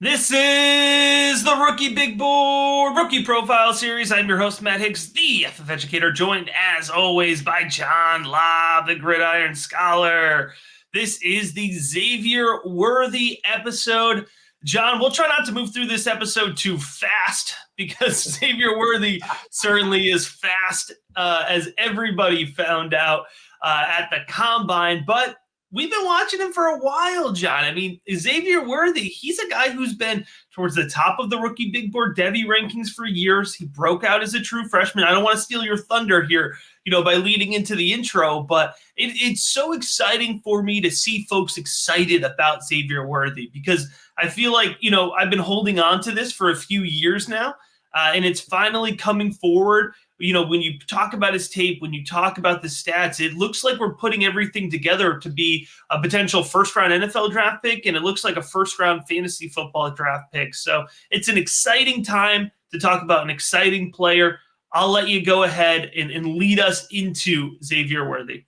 This is the Rookie Big Board Rookie Profile Series. I'm your host, Matt Higgs, the FF Educator, joined as always by John Lobb, the Gridiron Scholar. This is the Xavier Worthy episode. John, we'll try not to move through this episode too fast because Xavier Worthy certainly is fast, as everybody found out at the Combine. But we've been watching him for a while, John. I mean, Xavier Worthy, he's a guy who's been towards the top of the Rookie Big Board Devy rankings for years. He broke out as a true freshman. I don't want to steal your thunder here, by leading into the intro, but it's so exciting for me to see folks excited about Xavier Worthy because I feel like, I've been holding on to this for a few years now, and it's finally coming forward. When you talk about his tape, when you talk about the stats, it looks like we're putting everything together to be a potential first-round NFL draft pick, and it looks like a first-round fantasy football draft pick. So it's an exciting time to talk about an exciting player. I'll let you go ahead and lead us into Xavier Worthy.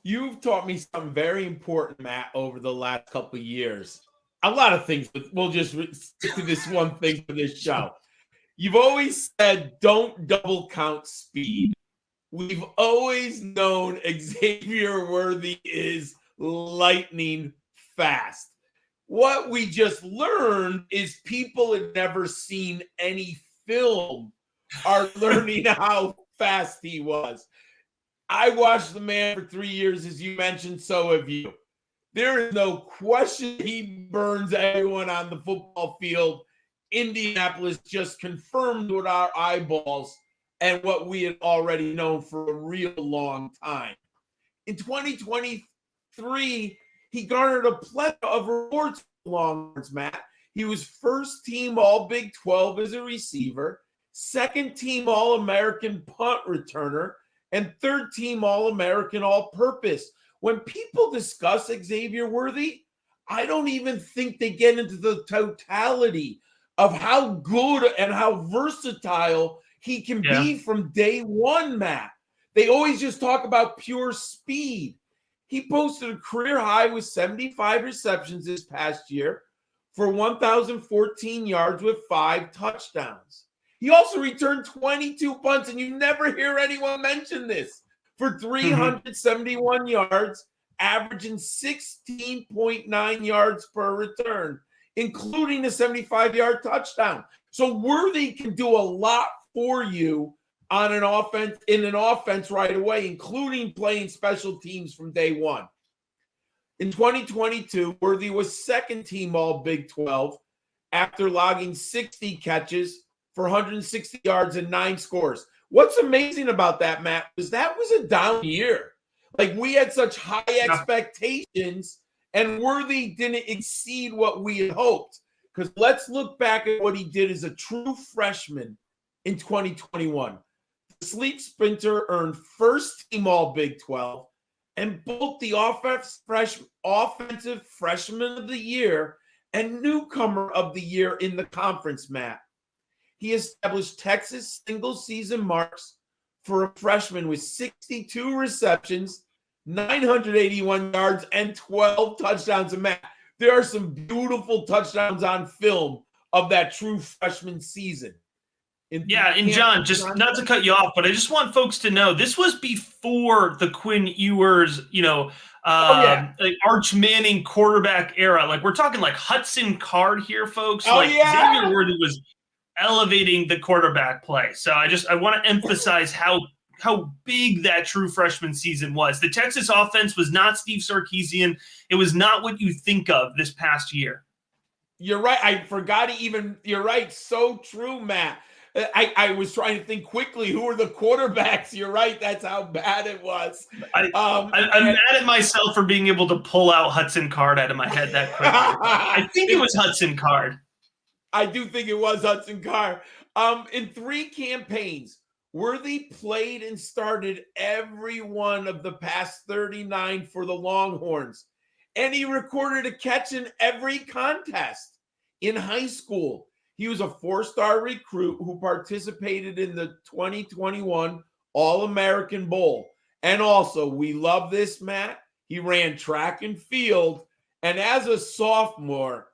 You've taught me something very important, Matt, over the last couple of years. A lot of things, but we'll just stick to this one thing for this show. You've always said, don't double count speed. We've always known Xavier Worthy is lightning fast. What we just learned is people had never seen any film are learning how fast he was. I watched the man for 3 years, as you mentioned, so have you. There is no question he burns everyone on the football field. Indianapolis just confirmed with our eyeballs and what we had already known for a real long time. In 2023, he garnered a plethora of rewards for Longhorns, Matt. He was first team All Big 12 as a receiver, second team All-American punt returner, and third team All-American all-purpose. When people discuss Xavier Worthy, I don't even think they get into the totality of how good and how versatile he can be from day one, Matt. They always just talk about pure speed. He posted a career high with 75 receptions this past year for 1,014 yards with 5 touchdowns. He also returned 22 punts, and you never hear anyone mention this, for 371 yards, averaging 16.9 yards per return, including a 75-yard touchdown. So Worthy can do a lot for you on an offense right away, including playing special teams from day one. In 2022, Worthy was second team All Big 12 after logging 60 catches for 160 yards and 9 scores. What's amazing about that, Matt, is that was a down year. Like, we had such high expectations, and Worthy didn't exceed what we had hoped. Because let's look back at what he did as a true freshman in 2021. The Sleep Sprinter earned first team All Big 12 and both the offensive freshman of the year and newcomer of the year in the conference, Matt. He established Texas single-season marks for a freshman with 62 receptions, 981 yards, and 12 touchdowns. And Matt, there are some beautiful touchdowns on film of that true freshman season. And John, just not to cut you off, but I just want folks to know this was before the Quinn Ewers, like Arch Manning quarterback era. Like, we're talking like Hudson Card here, folks. Xavier Worthy was elevating the quarterback play. So I want to emphasize how big that true freshman season was. The Texas offense was not Steve Sarkisian. It was not what you think of this past year. You're right. I forgot you're right. So true, Matt. I was trying to think quickly. Who are the quarterbacks? You're right. That's how bad it was. I'm mad at myself for being able to pull out Hudson Card out of my head that quickly. I think it was Hudson Card. I do think it was Hudson Card. In 3 campaigns, Worthy played and started every one of the past 39 for the Longhorns, and he recorded a catch in every contest. In high school, he was a 4-star recruit who participated in the 2021 All-American Bowl. And also, we love this, Matt, he ran track and field, and as a sophomore,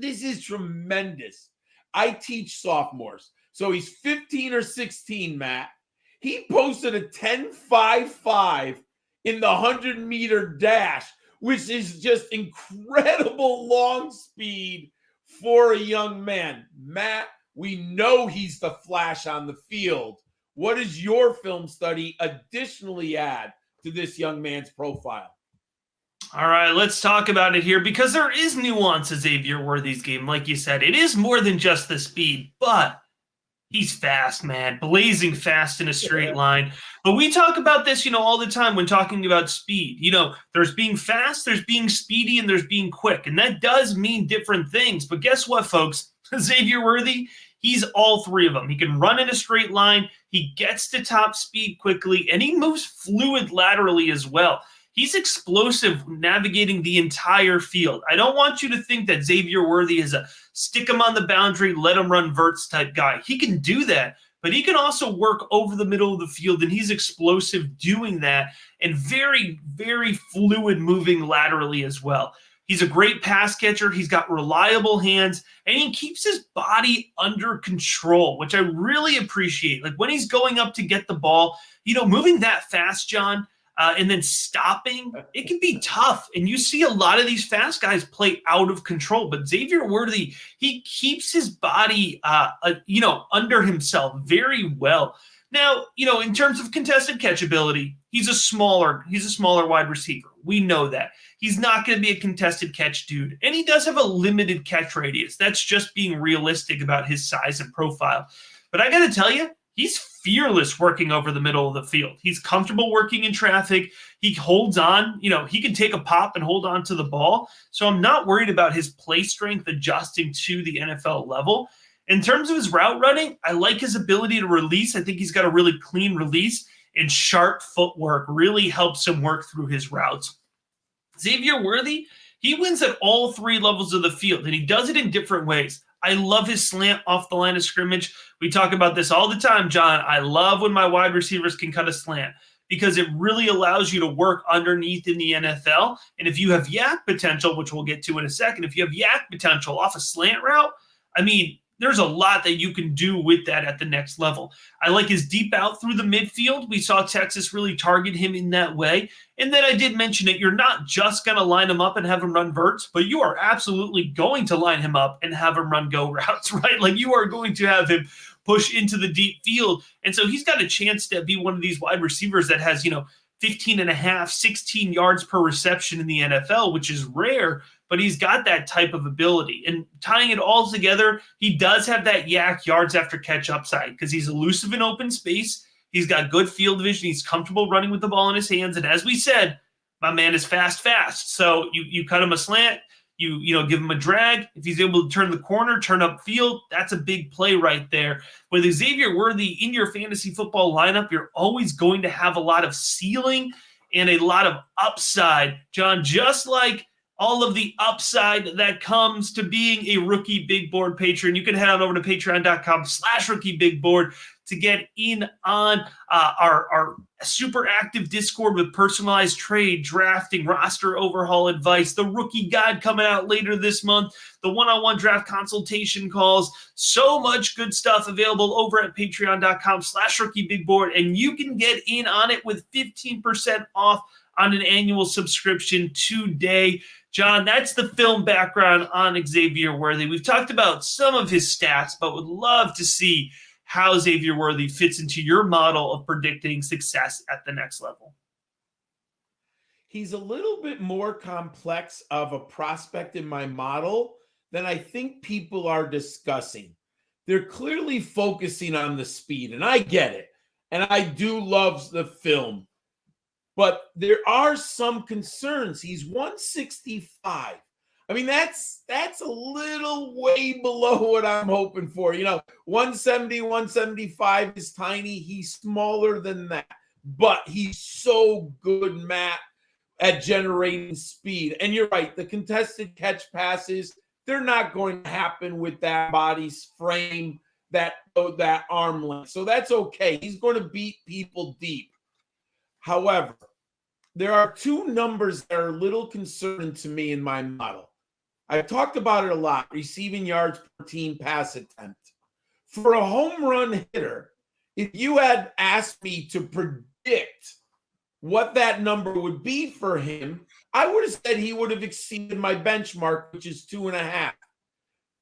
This is tremendous. I teach sophomores. So he's 15 or 16, Matt. He posted a 10.55 in the 100-meter dash, which is just incredible long speed for a young man. Matt, we know he's the flash on the field. What does your film study additionally add to this young man's profile? All right, let's talk about it here because there is nuance to Xavier Worthy's game. Like you said, it is more than just the speed, but he's fast, man, blazing fast in a straight line. But we talk about this, all the time when talking about speed. There's being fast, there's being speedy, and there's being quick. And that does mean different things. But guess what, folks? Xavier Worthy, he's all three of them. He can run in a straight line, he gets to top speed quickly, and he moves fluid laterally as well. He's explosive navigating the entire field. I don't want you to think that Xavier Worthy is a stick him on the boundary, let him run verts type guy. He can do that, but he can also work over the middle of the field, and he's explosive doing that and very, very fluid moving laterally as well. He's a great pass catcher. He's got reliable hands, and he keeps his body under control, which I really appreciate. Like when he's going up to get the ball, moving that fast, John, and then stopping, it can be tough. And you see a lot of these fast guys play out of control. But Xavier Worthy, he keeps his body, under himself very well. Now, in terms of contested catchability, he's a smaller wide receiver. We know that. He's not going to be a contested catch dude. And he does have a limited catch radius. That's just being realistic about his size and profile. But I got to tell you, he's fearless working over the middle of the field. He's comfortable working in traffic. He holds on. He can take a pop and hold on to the ball. So I'm not worried about his play strength adjusting to the NFL level. In terms of his route running, I like his ability to release. I think he's got a really clean release, and sharp footwork really helps him work through his routes. Xavier Worthy, he wins at all three levels of the field, and he does it in different ways. I love his slant off the line of scrimmage. We talk about this all the time, John. I love when my wide receivers can cut a slant because it really allows you to work underneath in the NFL. And if you have yak potential, which we'll get to in a second, if you have yak potential off a slant route, there's a lot that you can do with that at the next level. I like his deep out through the midfield. We saw Texas really target him in that way. And then I did mention it. You're not just going to line him up and have him run verts, but you are absolutely going to line him up and have him run go routes, right? Like you are going to have him push into the deep field. And so he's got a chance to be one of these wide receivers that has, 15 and a half, 16 yards per reception in the NFL, which is rare, but he's got that type of ability. And tying it all together, he does have that yak yards after catch upside because he's elusive in open space. He's got good field vision. He's comfortable running with the ball in his hands. And as we said, my man is fast. So you cut him a slant, you give him a drag. If he's able to turn the corner, turn up field, that's a big play right there. With Xavier Worthy in your fantasy football lineup, you're always going to have a lot of ceiling and a lot of upside, John, just like all of the upside that comes to being a Rookie Big Board patron. You can head on over to patreon.com/rookiebigboard to get in on our super active Discord with personalized trade, drafting, roster overhaul advice, the rookie guide coming out later this month, the one-on-one draft consultation calls, so much good stuff available over at patreon.com/rookiebigboard, and you can get in on it with 15% off on an annual subscription today. John, that's the film background on Xavier Worthy. We've talked about some of his stats, but would love to see how Xavier Worthy fits into your model of predicting success at the next level. He's a little bit more complex of a prospect in my model than I think people are discussing. They're clearly focusing on the speed, and I get it. And I do love the film. But there are some concerns. He's 165. That's a little way below what I'm hoping for. 170, 175 is tiny. He's smaller than that. But he's so good, Matt, at generating speed. And you're right, the contested catch passes, they're not going to happen with that body's frame, that arm length. So that's okay. He's going to beat people deep. However, there are two numbers that are a little concerning to me in my model. I've talked about it a lot, receiving yards per team pass attempt. For a home run hitter, if you had asked me to predict what that number would be for him, I would have said he would have exceeded my benchmark, which is 2.5.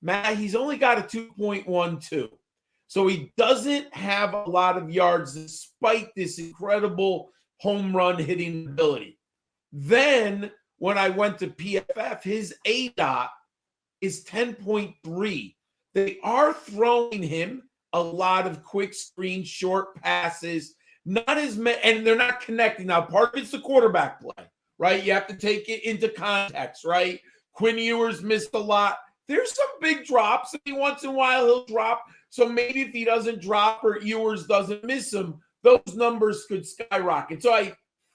Matt, he's only got a 2.12. So he doesn't have a lot of yards despite this incredible home run hitting ability. Then when I went to PFF, his ADOT is 10.3. They are throwing him a lot of quick screen, short passes, not as many, and they're not connecting. Now, part of it's the quarterback play, right? You have to take it into context, right? Quinn Ewers missed a lot. There's some big drops. I mean, once in a while he'll drop. So maybe if he doesn't drop or Ewers doesn't miss him, those numbers could skyrocket. So I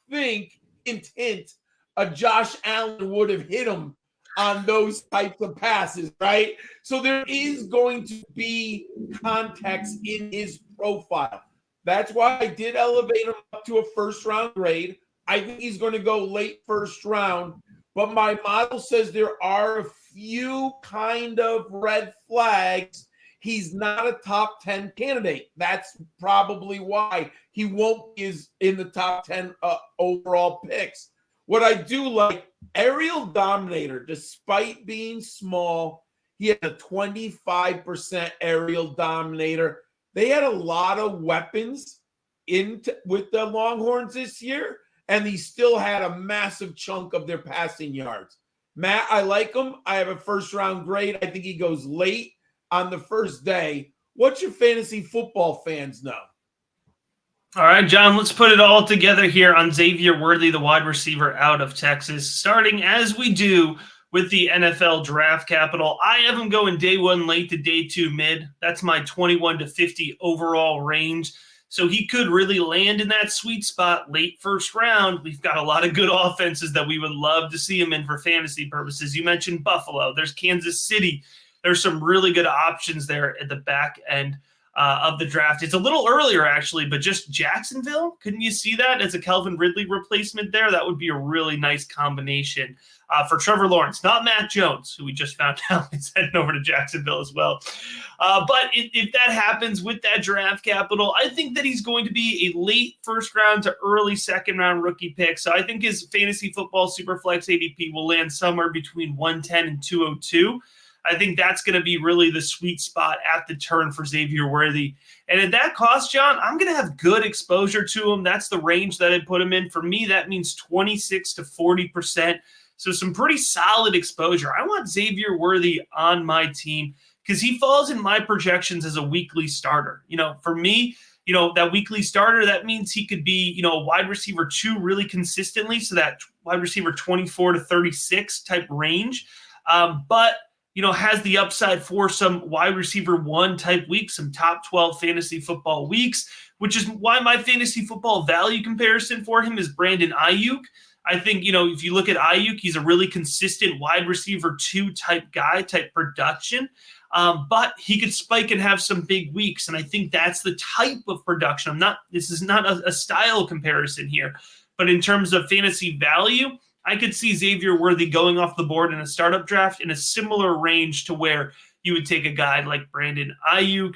think, hint, a Josh Allen would have hit him on those types of passes, right? So there is going to be context in his profile. That's why I did elevate him up to a first-round grade. I think he's going to go late first round, but my model says there are a few kind of red flags. He's not a top 10 candidate. That's probably why he won't be in the top 10 overall picks. What I do like, aerial dominator, despite being small, he had a 25% aerial dominator. They had a lot of weapons with the Longhorns this year, and he still had a massive chunk of their passing yards. Matt, I like him. I have a first-round grade. I think he goes late on the first day. What's your fantasy football fans know? All right, John, let's put it all together here on Xavier Worthy, the wide receiver out of Texas, starting as we do with the NFL draft capital. I have him going day 1 late to day 2 mid. That's my 21 to 50 overall range. So he could really land in that sweet spot late first round. We've got a lot of good offenses that we would love to see him in for fantasy purposes. You mentioned Buffalo. There's Kansas City. There's some really good options there at the back end of the draft. It's a little earlier, actually, but just Jacksonville. Couldn't you see that as a Calvin Ridley replacement there? That would be a really nice combination for Trevor Lawrence, not Matt Jones, who we just found out is heading over to Jacksonville as well. But if that happens with that draft capital, I think that he's going to be a late first round to early second round rookie pick. So I think his fantasy football superflex ADP will land somewhere between 110 and 202. I think that's going to be really the sweet spot at the turn for Xavier Worthy. And at that cost, John, I'm going to have good exposure to him. That's the range that I put him in. For me, that means 26 to 40%. So some pretty solid exposure. I want Xavier Worthy on my team because he falls in my projections as a weekly starter. For me, that weekly starter, that means he could be, a wide receiver 2 really consistently. So that wide receiver 24 to 36 type range. But has the upside for some wide receiver 1 type weeks, some top 12 fantasy football weeks, which is why my fantasy football value comparison for him is Brandon Ayuk. I think, if you look at Ayuk, he's a really consistent wide receiver 2 type guy, type production, but he could spike and have some big weeks. And I think that's the type of production. This is not a style comparison here, but in terms of fantasy value, I could see Xavier Worthy going off the board in a startup draft in a similar range to where you would take a guy like Brandon Ayuk.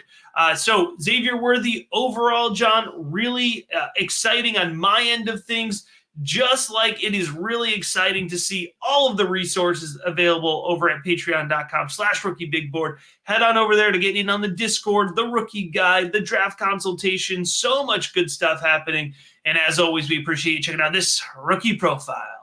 So Xavier Worthy overall, John, really exciting on my end of things, just like it is really exciting to see all of the resources available over at patreon.com/rookiebigboard. Head on over there to get in on the Discord, the rookie guide, the draft consultation, so much good stuff happening. And as always, we appreciate you checking out this rookie profile.